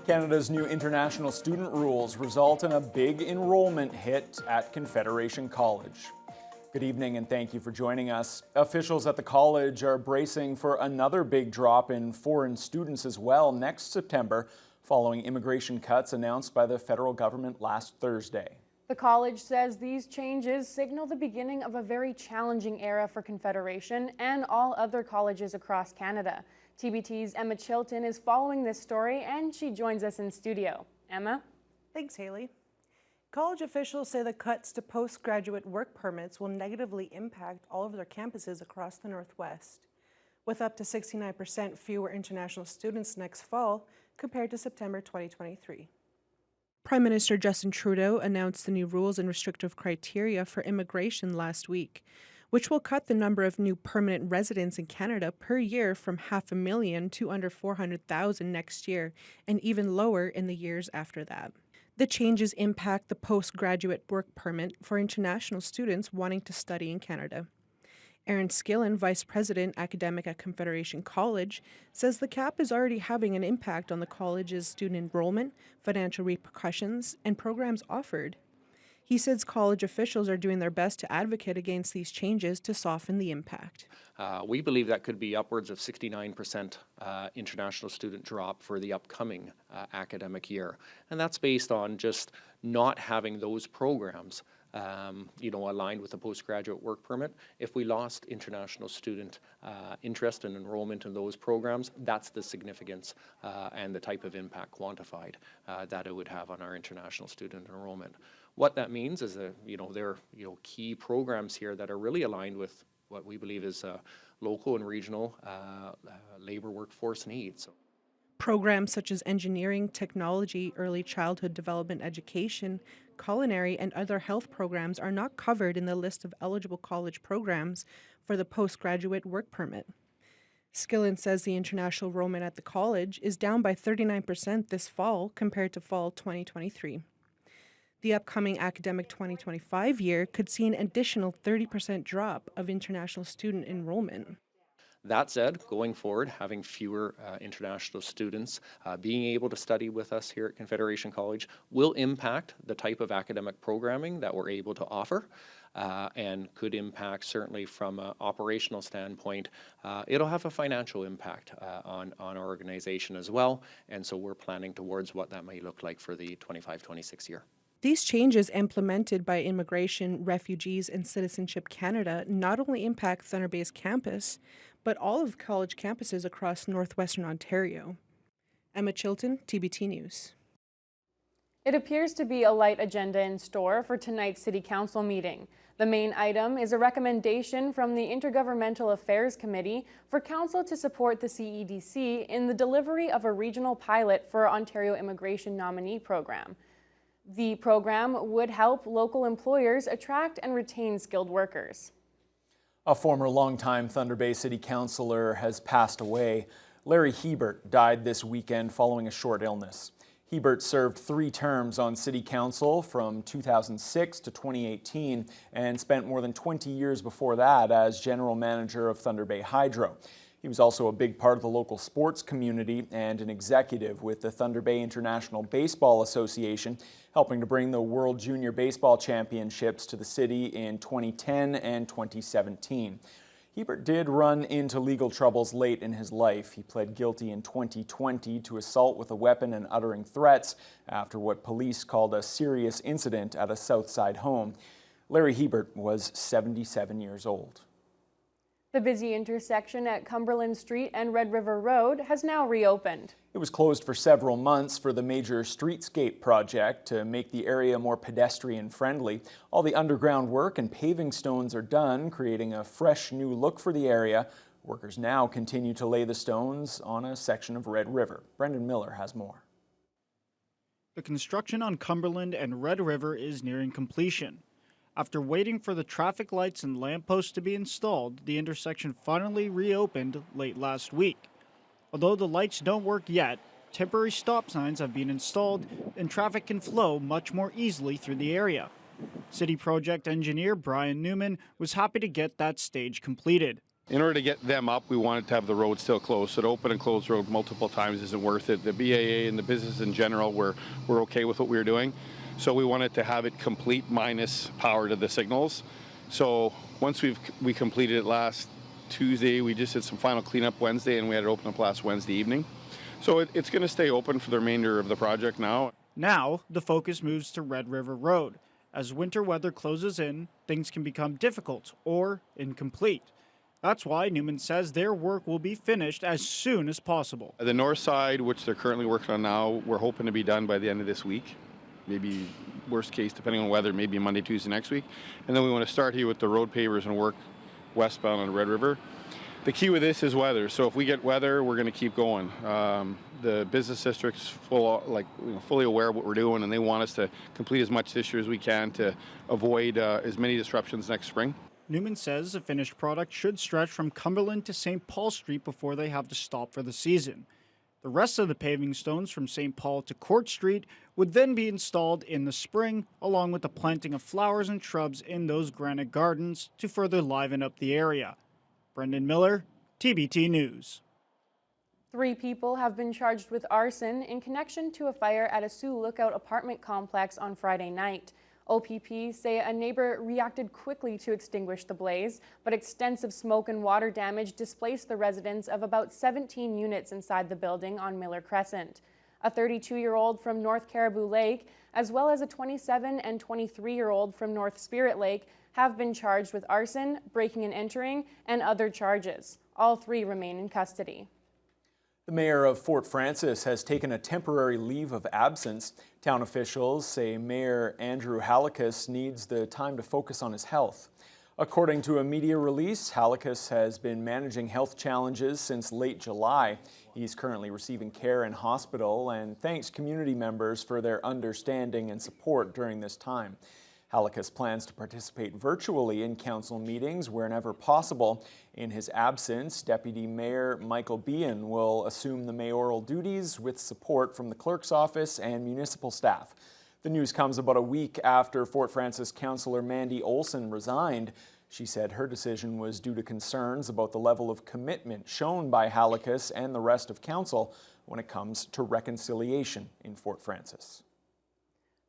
Canada's new international student rules result in a big enrollment hit at Confederation College. Good evening and thank you for joining us. Officials at the college are bracing for another big drop in foreign students as well next September, following immigration cuts announced by the federal government last Thursday. The college says these changes signal the beginning of a very challenging era for Confederation and all other colleges across Canada. TBT's Emma Chilton is following this story and she joins us in studio. Emma? Thanks, Haley. College officials say the cuts to postgraduate work permits will negatively impact all of their campuses across the Northwest, with up to 69% fewer international students next fall compared to September 2023. Prime Minister Justin Trudeau announced the new rules and restrictive criteria for immigration last week, which will cut the number of new permanent residents in Canada per year from 500,000 to under 400,000 next year, and even lower in the years after that. The changes impact the postgraduate work permit for international students wanting to study in Canada. Aaron Skillen, Vice President Academic at Confederation College, says the cap is already having an impact on the college's student enrollment, financial repercussions, and programs offered. He says college officials are doing their best to advocate against these changes to soften the impact. We believe that could be upwards of 69% international student drop for the upcoming academic year. And that's based on just not having those programs aligned with the postgraduate work permit. If we lost international student interest and enrollment in those programs, that's the significance and the type of impact quantified that it would have on our international student enrollment. What that means is that there are key programs here that are really aligned with what we believe is local and regional labor workforce needs. Programs such as engineering, technology, early childhood development education, culinary, and other health programs are not covered in the list of eligible college programs for the postgraduate work permit. Skillen says the international enrollment at the college is down by 39% this fall compared to fall 2023. The upcoming academic 2025 year could see an additional 30% drop of international student enrollment. That said, going forward, having fewer international students being able to study with us here at Confederation College will impact the type of academic programming that we're able to offer and could impact, certainly from an operational standpoint, it'll have a financial impact on our organization as well. And so we're planning towards what that may look like for the 25-26 year. These changes implemented by Immigration, Refugees, and Citizenship Canada not only impact Thunder Bay's campus, but all of college campuses across Northwestern Ontario. Emma Chilton, TBT News. It appears to be a light agenda in store for tonight's City Council meeting. The main item is a recommendation from the Intergovernmental Affairs Committee for Council to support the CEDC in the delivery of a regional pilot for Ontario Immigration Nominee Program. The program would help local employers attract and retain skilled workers. A former longtime Thunder Bay City Councillor has passed away. Larry Hebert died this weekend following a short illness. Hebert served 3 terms on City Council from 2006 to 2018 and spent more than 20 years before that as General Manager of Thunder Bay Hydro. He was also a big part of the local sports community and an executive with the Thunder Bay International Baseball Association, helping to bring the World Junior Baseball Championships to the city in 2010 and 2017. Hebert did run into legal troubles late in his life. He pled guilty in 2020 to assault with a weapon and uttering threats after what police called a serious incident at a Southside home. Larry Hebert was 77 years old. The busy intersection at Cumberland Street and Red River Road has now reopened. It was closed for several months for the major streetscape project to make the area more pedestrian friendly. All the underground work and paving stones are done, creating a fresh new look for the area. Workers now continue to lay the stones on a section of Red River. Brendan Miller has more. The construction on Cumberland and Red River is nearing completion. After waiting for the traffic lights and lampposts to be installed, the intersection finally reopened late last week. Although the lights don't work yet, temporary stop signs have been installed and traffic can flow much more easily through the area. City project engineer Brian Newman was happy to get that stage completed. In order to get them up, we wanted to have the road still closed. So to open and close the road multiple times isn't worth it. The BAA and the business in general were okay with what we were doing. So we wanted to have it complete minus power to the signals. So once we completed it last Tuesday, we just did some final cleanup Wednesday, and we had it open up last Wednesday evening. So it's going to stay open for the remainder of the project now. Now, the focus moves to Red River Road. As winter weather closes in, things can become difficult or incomplete. That's why Newman says their work will be finished as soon as possible. The north side, which they're currently working on now, we're hoping to be done by the end of this week. Maybe worst case, depending on weather, maybe Monday, Tuesday next week. And then we want to start here with the road pavers and work westbound on Red River. The key with this is weather. So if we get weather, we're going to keep going. The business district's fully aware of what we're doing, and they want us to complete as much this year as we can to avoid as many disruptions next spring. Newman says the finished product should stretch from Cumberland to St. Paul Street before they have to stop for the season. The rest of the paving stones from St. Paul to Court Street would then be installed in the spring, along with the planting of flowers and shrubs in those granite gardens to further liven up the area. Brendan Miller, TBT News. 3 people have been charged with arson in connection to a fire at a Sioux Lookout apartment complex on Friday night. OPP say a neighbor reacted quickly to extinguish the blaze, but extensive smoke and water damage displaced the residents of about 17 units inside the building on Miller Crescent. A 32-year-old from North Caribou Lake, as well as a 27 and 23-year-old from North Spirit Lake, have been charged with arson, breaking and entering, and other charges. All 3 remain in custody. The mayor of Fort Frances has taken a temporary leave of absence. Town officials say Mayor Andrew Halikas needs the time to focus on his health. According to a media release, Halikas has been managing health challenges since late July. He's currently receiving care in hospital and thanks community members for their understanding and support during this time. Halikas plans to participate virtually in council meetings whenever possible. In his absence, Deputy Mayor Michael Behan will assume the mayoral duties with support from the clerk's office and municipal staff. The news comes about a week after Fort Frances Councillor Mandy Olson resigned. She said her decision was due to concerns about the level of commitment shown by Halikas and the rest of council when it comes to reconciliation in Fort Frances.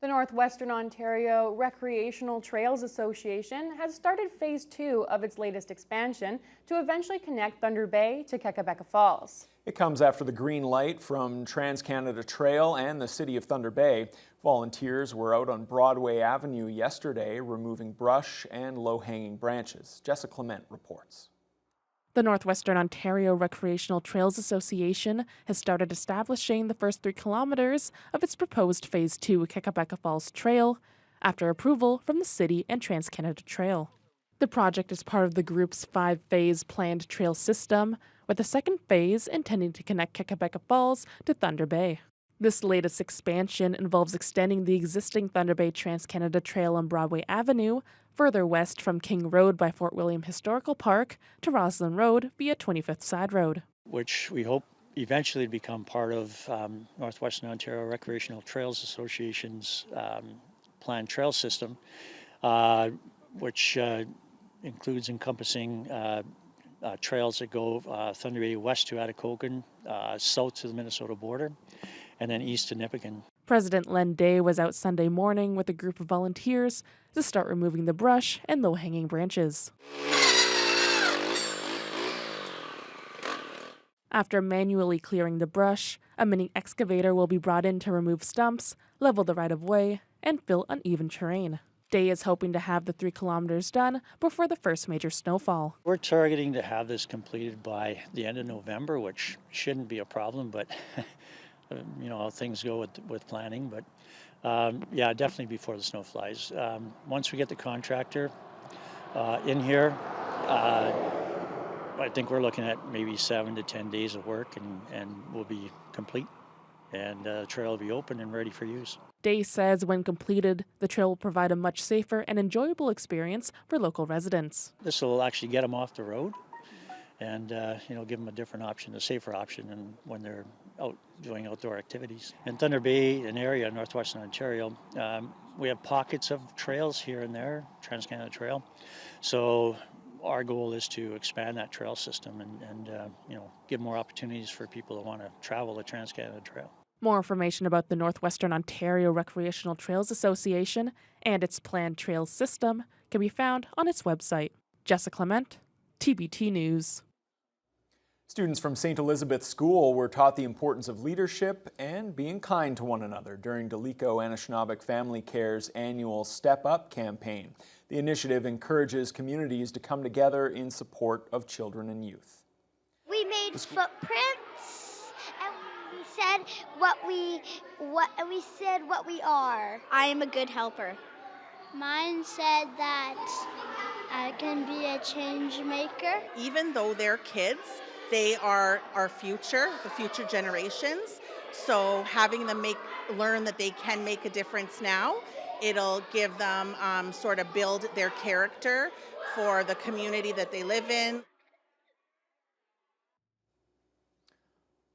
The Northwestern Ontario Recreational Trails Association has started Phase 2 of its latest expansion to eventually connect Thunder Bay to Kekabeka Falls. It comes after the green light from Trans-Canada Trail and the City of Thunder Bay. Volunteers were out on Broadway Avenue yesterday removing brush and low-hanging branches. Jessica Clement reports. The Northwestern Ontario Recreational Trails Association has started establishing the first 3 kilometers of its proposed Phase 2 Kekabeka Falls Trail after approval from the City and Trans-Canada Trail. The project is part of the group's 5-phase planned trail system, with the second phase intending to connect Kekabeka Falls to Thunder Bay. This latest expansion involves extending the existing Thunder Bay Trans-Canada Trail on Broadway Avenue further west from King Road by Fort William Historical Park to Roslyn Road via 25th Side Road. Which we hope eventually to become part of Northwestern Ontario Recreational Trails Association's planned trail system, which includes encompassing trails that go Thunder Bay west to Atikokan, south to the Minnesota border, and then east to Nipigon. President Len Day was out Sunday morning with a group of volunteers to start removing the brush and low-hanging branches. After manually clearing the brush, a mini excavator will be brought in to remove stumps, level the right-of-way, and fill uneven terrain. Day is hoping to have the 3 kilometers done before the first major snowfall. We're targeting to have this completed by the end of November, which shouldn't be a problem, but you know how things go with planning. But yeah, definitely before the snow flies. Once we get the contractor in here, I think we're looking at maybe 7 to 10 days of work, and we'll be complete, and the trail will be open and ready for use. Day says when completed, the trail will provide a much safer and enjoyable experience for local residents. This will actually get them off the road and you know, give them a different option, a safer option, and when they're out doing outdoor activities. In Thunder Bay, an area in Northwestern Ontario, we have pockets of trails here and there, Trans-Canada Trail. So our goal is to expand that trail system and give more opportunities for people that want to travel the Trans-Canada Trail. More information about the Northwestern Ontario Recreational Trails Association and its planned trails system can be found on its website. Jessica Clement, TBT News. Students from St. Elizabeth School were taught the importance of leadership and being kind to one another during Delico Anishinaabe Family Care's annual Step Up campaign. The initiative encourages communities to come together in support of children and youth. We made footprints and we said what we are. I am a good helper. Mine said that I can be a change maker. Even though they're kids, they are our future, the future generations. So having them learn that they can make a difference now, it'll give them sort of build their character for the community that they live in.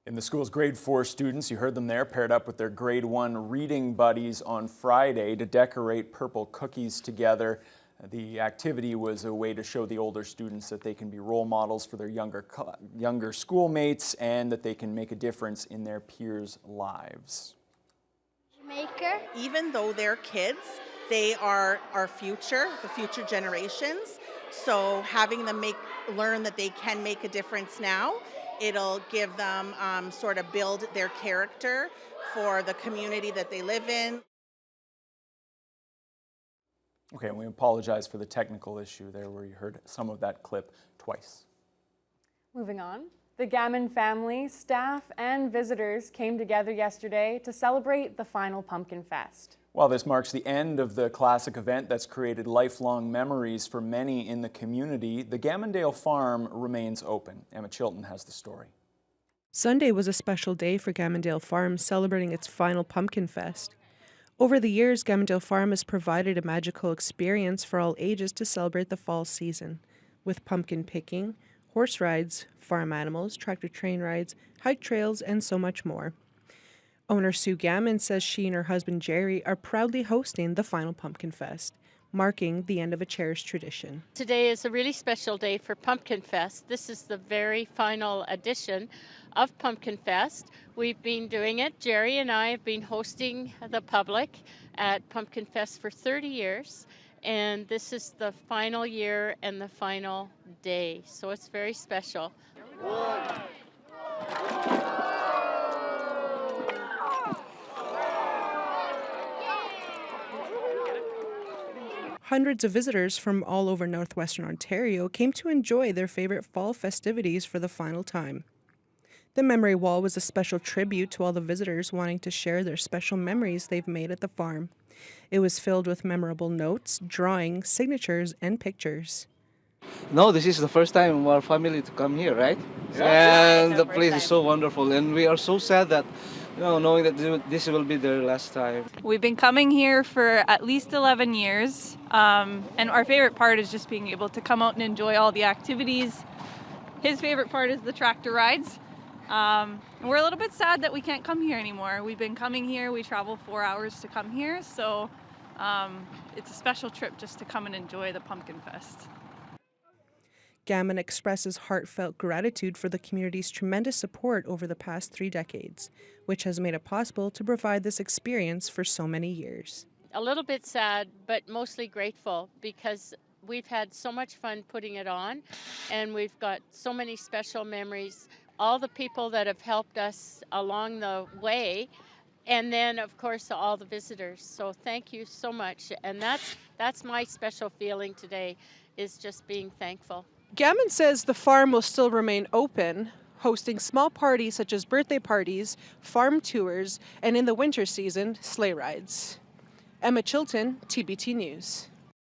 In the school's grade 4 students, you heard them there, paired up with their grade 1 reading buddies on Friday to decorate purple cookies together. The activity was a way to show the older students that they can be role models for their younger schoolmates and that they can make a difference in their peers' lives. Maker. Even though they're kids, they are our future, the future generations. So having them learn that they can make a difference now, it'll give them sort of build their character for the community that they live in. Okay, and we apologize for the technical issue there where you heard some of that clip twice. Moving on, the Gammon family, staff, and visitors came together yesterday to celebrate the final Pumpkin Fest. While this marks the end of the classic event that's created lifelong memories for many in the community, the Gunndale Farm remains open. Emma Chilton has the story. Sunday was a special day for Gunndale Farm, celebrating its final Pumpkin Fest. Over the years, Gunndale Farm has provided a magical experience for all ages to celebrate the fall season, with pumpkin picking, horse rides, farm animals, tractor train rides, hike trails, and so much more. Owner Sue Gammon says she and her husband Jerry are proudly hosting the final Pumpkin Fest, marking the end of a cherished tradition. Today is a really special day for Pumpkin Fest. This is the very final edition of Pumpkin Fest. We've been doing it. Jerry and I have been hosting the public at Pumpkin Fest for 30 years. And this is the final year and the final day. So it's very special. Hundreds of visitors from all over Northwestern Ontario came to enjoy their favorite fall festivities for the final time. The memory wall was a special tribute to all the visitors wanting to share their special memories they've made at the farm. It was filled with memorable notes, drawings, signatures, and pictures. No, this is the first time in our family to come here, right? Yeah. And the place is so wonderful, and we are so sad that, knowing that this will be their last time. We've been coming here for at least 11 years, and our favorite part is just being able to come out and enjoy all the activities. His favorite part is the tractor rides. We're a little bit sad that we can't come here anymore. We've been coming here, we travel 4 hours to come here, so it's a special trip just to come and enjoy the Pumpkin Fest. Gammon expresses heartfelt gratitude for the community's tremendous support over the past 3 decades, which has made it possible to provide this experience for so many years. A little bit sad, but mostly grateful because we've had so much fun putting it on and we've got so many special memories. All the people that have helped us along the way, and then of course all the visitors. So thank you so much, and that's my special feeling today, is just being thankful. Gammon says the farm will still remain open, hosting small parties such as birthday parties, farm tours, and in the winter season, sleigh rides. Emma Chilton, TBT News.